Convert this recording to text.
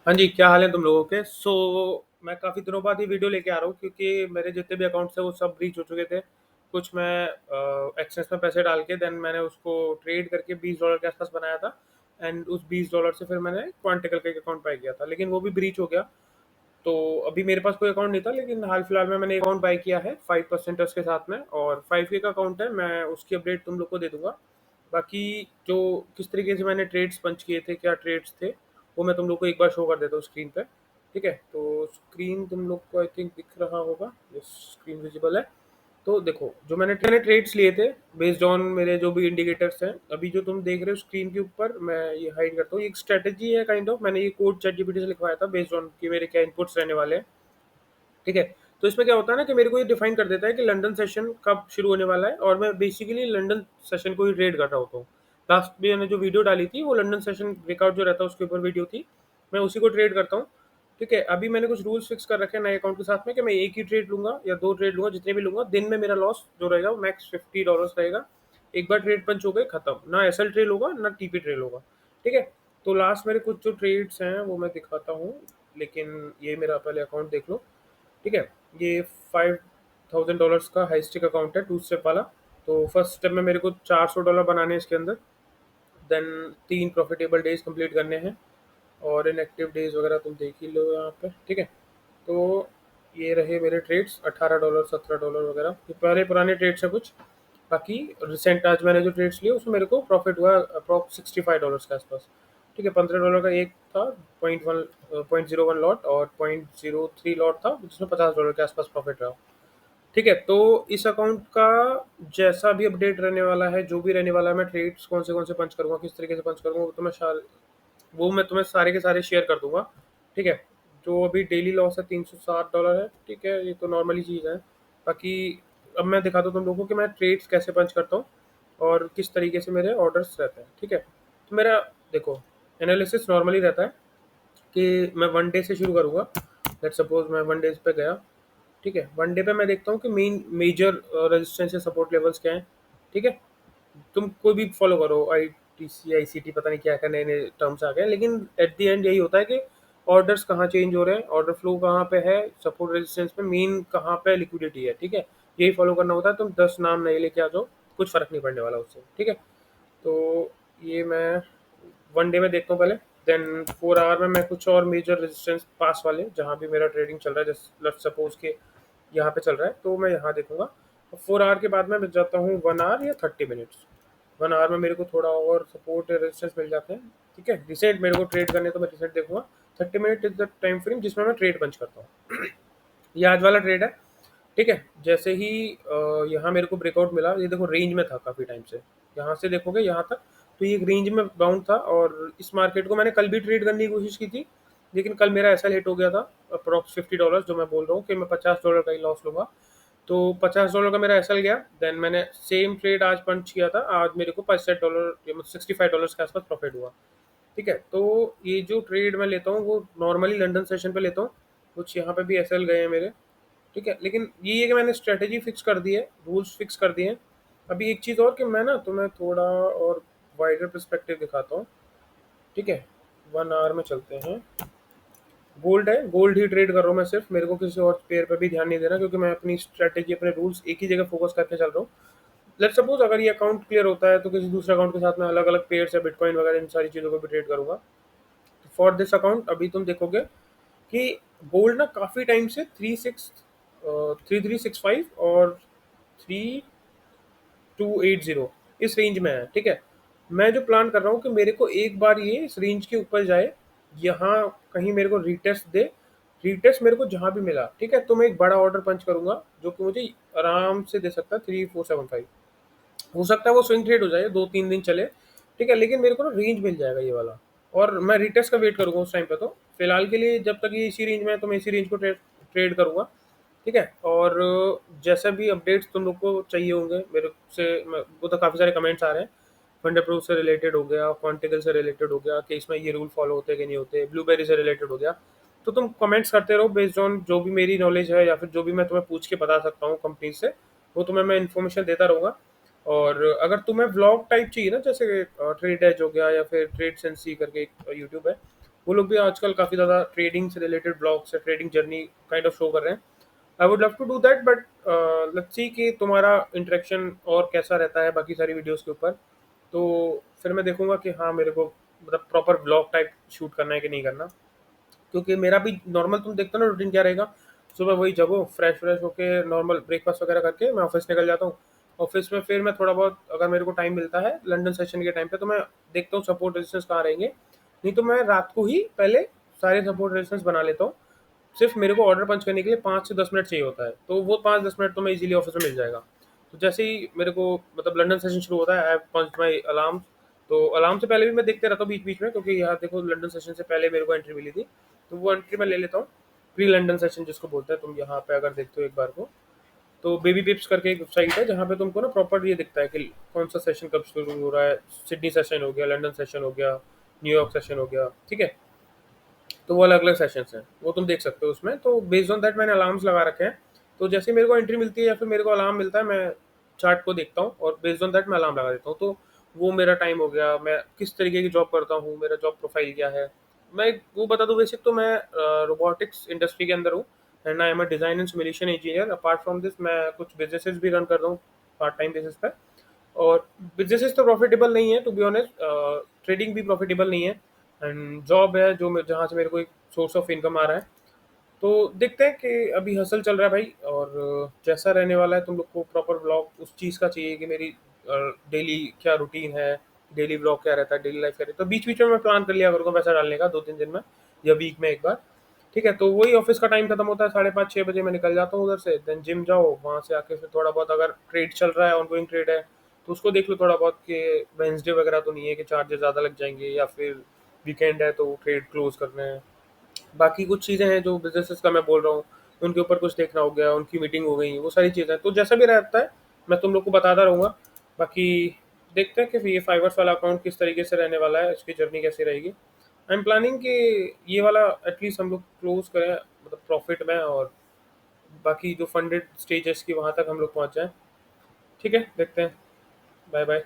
हाँ जी, क्या हाल है तुम लोगों के? मैं काफ़ी दिनों बाद ये वीडियो लेके आ रहा हूँ क्योंकि मेरे जितने भी अकाउंट्स हैं वो सब ब्रीच हो चुके थे। कुछ मैं एक्सेस में पैसे डाल के देन मैंने उसको ट्रेड करके $20 के आसपास बनाया था एंड उस $20 से फिर मैंने क्वांटिकल का एक अकाउंट बाय किया था, लेकिन वो भी ब्रीच हो गया। तो अभी मेरे पास कोई अकाउंट नहीं था, लेकिन हाल फिलहाल में मैंने अकाउंट बाय किया है 5% के साथ में, और 5K का अकाउंट है। मैं उसकी अपडेट तुम लोग को दे दूंगा। बाकी जो किस तरीके से मैंने ट्रेड्स पंच किए थे, क्या ट्रेड्स थे, वो मैं तुम लोग को एक बार शो कर देता हूँ स्क्रीन पे। ठीक है, तो स्क्रीन तुम लोग को आई थिंक दिख रहा होगा, यस स्क्रीन विजिबल है। तो देखो, जो मैंने ट्रेड्स लिए थे बेस्ड ऑन मेरे जो भी इंडिकेटर्स हैं, अभी जो तुम देख रहे हो स्क्रीन के ऊपर, मैं ये हाइड करता हूँ। ये एक स्ट्रेटेजी है काइंड ऑफ, मैंने ये कोड चैट जीपीटी से लिखवाया था बेस्ड ऑन कि मेरे क्या इनपुट्स रहने वाले हैं। ठीक है, तो इसमें क्या होता है ना कि मेरे को ये डिफाइन कर देता है कि लंदन सेशन कब शुरू होने वाला है, और मैं बेसिकली लंदन सेशन को ही ट्रेड कर रहा होता हूँ। लास्ट में मैंने जो वीडियो डाली थी वो लंदन सेशन ब्रेकआउट जो रहता है उसके ऊपर वीडियो थी। मैं उसी को ट्रेड करता हूँ। ठीक है, अभी मैंने कुछ रूल्स फिक्स कर रखे हैं नए अकाउंट के साथ में कि मैं एक ही ट्रेड लूंगा या दो ट्रेड लूंगा, जितने भी लूंगा दिन में मेरा लॉस जो रहेगा वो मैक्स $50 रहेगा। एक बार ट्रेड पंच हो गए खत्म, ना एसएल ट्रेड होगा ना टीपी ट्रेड होगा। ठीक है, तो लास्ट मेरे कुछ जो ट्रेड्स हैं वो मैं दिखाता हूँ, लेकिन ये मेरा पहले अकाउंट देख लो। ठीक है, ये $5,000 का हाई स्टिक अकाउंट है, टू स्टेप वाला। तो फर्स्ट स्टेप में मेरे को $400 बनाने हैं इसके अंदर। देन 3 प्रॉफिटेबल डेज कंप्लीट करने हैं, और इनएक्टिव डेज वगैरह तुम देख ही लो यहाँ पे। ठीक है, तो ये रहे मेरे ट्रेड्स, $18 $17 वगैरह, ये पहले पुराने ट्रेड्स हैं कुछ। बाकी रिसेंट आज मैंने जो ट्रेड्स लिए उसमें मेरे को प्रॉफिट हुआ अप्रॉक्स $65 के आसपास। ठीक है, $15 का एक था, 0.01 लॉट, और 0.03 लॉट था जिसमें $50 के आसपास प्रॉफिट रहा। ठीक है, तो इस अकाउंट का जैसा भी अपडेट रहने वाला है, जो भी रहने वाला है, मैं ट्रेड्स कौन से पंच करूंगा, किस तरीके से पंच करूंगा, वो मैं तुम्हें सारे के सारे शेयर कर दूंगा। ठीक है, जो अभी डेली लॉस है $360 है। ठीक है, ये तो नॉर्मली चीज़ है। बाकी अब मैं दिखाता हूँ तुम लोगों को कि मैं ट्रेड्स कैसे पंच करता हूँ और किस तरीके से मेरे ऑर्डर्स रहते हैं। ठीक है, तो मेरा देखो एनालिसिस नॉर्मली रहता है कि मैं वन डे से शुरू करूँगा। लेट्स सपोज मैं वन डेज पे गया। ठीक है, वन डे पे मैं देखता हूँ कि मेजर रेजिस्टेंस या सपोर्ट लेवल्स क्या हैं। ठीक है, तुम कोई भी फॉलो करो, I T C I C T, पता नहीं क्या क्या नए नए टर्म्स आ गए हैं, लेकिन एट द एंड यही होता है कि ऑर्डर्स कहाँ चेंज हो रहे हैं, ऑर्डर फ्लो कहाँ पे है, सपोर्ट रेजिस्टेंस पे, मेन कहाँ पे लिक्विडिटी है। ठीक है, यही फॉलो करना होता है। तुम 10 नाम नए लेके आ जाओ, कुछ फर्क नहीं पड़ने वाला उससे। ठीक है, तो ये मैं वन डे में देखता हूँ पहले। देन 4 आवर में मैं कुछ और मेजर रेजिस्टेंस पास वाले, जहाँ भी मेरा ट्रेडिंग चल रहा है, जैसे लेट्स सपोज के यहाँ पे चल रहा है, तो मैं यहाँ देखूंगा। 4 आवर के बाद मैं बच जाता हूँ 1 आवर या 30 मिनट्स। 1 आवर में मेरे को थोड़ा और सपोर्ट रेजिस्टेंस मिल जाते हैं। ठीक है, रिसेंट मेरे को ट्रेड करने, तो मैं रिसेंट देखूंगा। 30 minute is the time frame जिसमें मैं ट्रेड पंच करता हूँ। ये आज वाला ट्रेड है। ठीक है, जैसे ही यहाँ मेरे को ब्रेकआउट मिला, ये देखो रेंज में था काफ़ी टाइम से, यहाँ से देखोगे यहाँ तक, तो ये एक रेंज में बाउंड था। और इस मार्केट को मैंने कल भी ट्रेड करने की कोशिश की थी, लेकिन कल मेरा ऐसा हिट हो गया था अप्रॉक्स $50, जो मैं बोल रहा हूँ कि मैं $50 का ही लॉस लूंगा। तो $50 का मेरा एसएल गया। देन मैंने सेम ट्रेड आज पंच किया था, आज मेरे को $65 या $65 के आसपास प्रॉफिट हुआ। ठीक है, तो ये जो ट्रेड मैं लेता हूँ वो नॉर्मली लंदन सेशन पे लेता हूँ। कुछ यहाँ पे भी एसएल गए हैं मेरे। ठीक है, लेकिन ये है कि मैंने स्ट्रेटेजी फिक्स कर दी है, रूल्स फिक्स कर दिए हैं। अभी एक चीज़ और कि मैं ना तुम्हें थोड़ा और वाइडर पर्सपेक्टिव दिखाता हूँ। ठीक है, 1 आवर में चलते हैं। गोल्ड है, गोल्ड ही ट्रेड कर रहा हूँ मैं सिर्फ, मेरे को किसी और पेयर पे भी ध्यान नहीं देना, क्योंकि मैं अपनी स्ट्रेटेजी, अपने रूल्स एक ही जगह फोकस करके चल रहा हूँ। लेट्स सपोज अगर ये अकाउंट क्लियर होता है तो किसी दूसरे अकाउंट के साथ में अलग अलग पेयर्स या बिटकॉइन वगैरह इन सारी चीज़ों को भी ट्रेड करूंगा। फॉर दिस अकाउंट अभी तुम देखोगे कि गोल्ड ना काफ़ी टाइम से 3365 और 3280 इस रेंज में है। ठीक है, मैं जो प्लान कर रहा हूँ कि मेरे को एक बार ये इस रेंज के ऊपर जाए, यहाँ कहीं मेरे को रीटेस्ट दे। रीटेस्ट मेरे को जहाँ भी मिला, ठीक है, तो मैं एक बड़ा ऑर्डर पंच करूंगा जो कि मुझे आराम से दे सकता है 3475। हो सकता है वो स्विंग ट्रेड हो जाए, 2-3 दिन चले। ठीक है, लेकिन मेरे को ना रेंज मिल जाएगा ये वाला, और मैं रिटेस्ट का वेट करूंगा उस टाइम पे। तो फिलहाल के लिए जब तक ये इसी रेंज में है तो मैं इसी रेंज को ट्रेड करूंगा। ठीक है, और जैसा भी अपडेट्स तुम लोग को चाहिए होंगे मेरे से, वो तो काफ़ी सारे कमेंट्स आ रहे हैं। फंड अप्रूव से रिलेटेड हो गया, क्वांटिकल से रिलेटेड हो गया कि इसमें ये रूल फॉलो होते हैं कि नहीं होते, ब्लूबेरी से रिलेटेड हो गया। तो तुम कमेंट्स करते रहो बेस्ड ऑन जो भी मेरी नॉलेज है, या फिर जो भी मैं तुम्हें पूछ के बता सकता हूँ कंपनी से, वो तुम्हें मैं इन्फॉर्मेशन देता रहूँगा। और अगर तुम्हें व्लॉग टाइप चाहिए ना, जैसे ट्रेड एज हो गया या फिर ट्रेड सेंसी करके एक यूट्यूब है, वो लोग भी आजकल काफ़ी ज़्यादा ट्रेडिंग से रिलेटेड ब्लॉग्स या trading journey kind of show कर रहे हैं। I would love to do that, but let's see कि तुम्हारा इंटरेक्शन और कैसा रहता है बाकी सारी वीडियोज़ के ऊपर। तो फिर मैं देखूँगा कि हाँ, मेरे को मतलब प्रॉपर ब्लॉग टाइप शूट करना है कि नहीं करना। क्योंकि मेरा भी नॉर्मल तुम देखते हो ना रूटीन क्या रहेगा, सुबह वही जगो, फ्रेश होके नॉर्मल ब्रेकफास्ट वगैरह करके मैं ऑफिस निकल जाता हूँ। ऑफिस में फिर मैं थोड़ा बहुत अगर मेरे को टाइम मिलता है लंदन सेशन के टाइम पे, तो मैं देखता हूँ सपोर्ट रेजिस्टेंस कहाँ रहेंगे। नहीं तो मैं रात को ही पहले सारे सपोर्ट रेजिस्टेंस बना लेता हूँ। सिर्फ मेरे को ऑर्डर पंच करने के लिए 5 से 10 मिनट चाहिए होता है, तो वो 5-10 मिनट तो मैं इजीली ऑफिस में मिल जाएगा। तो जैसे ही मेरे को मतलब लंदन सेशन शुरू होता है, आई पंच माई अलार्म। तो अलार्म से पहले भी मैं देखते रहता हूँ बीच बीच में, क्योंकि यहाँ देखो लंदन सेशन से पहले मेरे को एंट्री मिली थी, तो वो एंट्री मैं ले लेता हूँ। प्री लंदन सेशन जिसको बोलते हैं, तुम यहाँ पे अगर देखते हो एक बार को, तो बेबी पिप्स करके एक वेबसाइट है जहाँ पे तुमको ना प्रॉपर ये दिखता है कि कौन सा सेशन कब शुरू हो रहा है। सिडनी सेशन हो गया, लंदन सेशन हो गया, न्यूयॉर्क सेशन हो गया, ठीक है। तो वो अलग अलग सेशंस हैं, वो तुम देख सकते हो उसमें। तो बेस्ड ऑन दैट मैंने अलार्म्स लगा रखे हैं। तो जैसे ही मेरे को एंट्री मिलती है या फिर मेरे को अलार्म मिलता है, मैं चार्ट को देखता हूँ और बेस्ड ऑन दैट मैं अलार्म लगा देता हूँ। तो वो मेरा टाइम हो गया, मैं किस तरीके की जॉब करता हूँ, मेरा जॉब प्रोफाइल क्या है। मैं वो बता दूँ, बेसिक तो मैं रोबोटिक्स इंडस्ट्री के अंदर हूँ, and I am a design and simulation engineer. Apart from this मैं कुछ बिजनेसेस भी रन कर रहा हूँ पार्ट टाइम बेसिस पर। और बिजनेसेस तो प्रॉफिटेबल नहीं है टू बी ऑनेस्ट, ट्रेडिंग भी प्रॉफिटेबल नहीं है, एंड जॉब है जो जहाँ से मेरे को एक सोर्स ऑफ इनकम आ रहा है। तो देखते हैं कि अभी हसल चल रहा है भाई, और जैसा रहने वाला है तुम लोग को प्रॉपर ब्लॉग उस चीज़ का चाहिए कि मेरी डेली क्या रूटीन है, डेली ब्लॉग क्या रहता है, डेली लाइफ क्या रहता है। तो बीच बीच में मैं प्लान कर लिया करूँगा पैसा डालने का 2-3 दिन में या वीक में एक बार। ठीक है, तो वही ऑफिस का टाइम खत्म होता है 5:30-6 बजे, मैं निकल जाता हूँ उधर से। देन जिम जाओ, वहाँ से आके फिर थोड़ा बहुत अगर ट्रेड चल रहा है, ऑनगोइंग ट्रेड है, तो उसको देख लो थोड़ा बहुत कि वेंसडे वगैरह तो नहीं है कि चार्जेस ज़्यादा लग जाएंगे, या फिर वीकेंड है तो ट्रेड क्लोज करने हैं। बाकी कुछ चीज़ें हैं जो बिज़नेसेस का मैं बोल रहा हूँ, उनके ऊपर कुछ देखना हो गया, उनकी मीटिंग हो गई, वो सारी चीज़ें। तो जैसा भी रहता है मैं तुम लोग को बताता रहूँगा। बाकी देखते हैं कि ये फाइवर्स वाला अकाउंट किस तरीके से रहने वाला है, इसकी जर्नी कैसी रहेगी। आई एम प्लानिंग कि ये वाला एटलीस्ट हम लोग क्लोज करें मतलब प्रॉफिट में, और बाकी जो फंडेड स्टेजेस की वहाँ तक हम लोग पहुँच जाएँ। ठीक है, देखते हैं। Bye bye.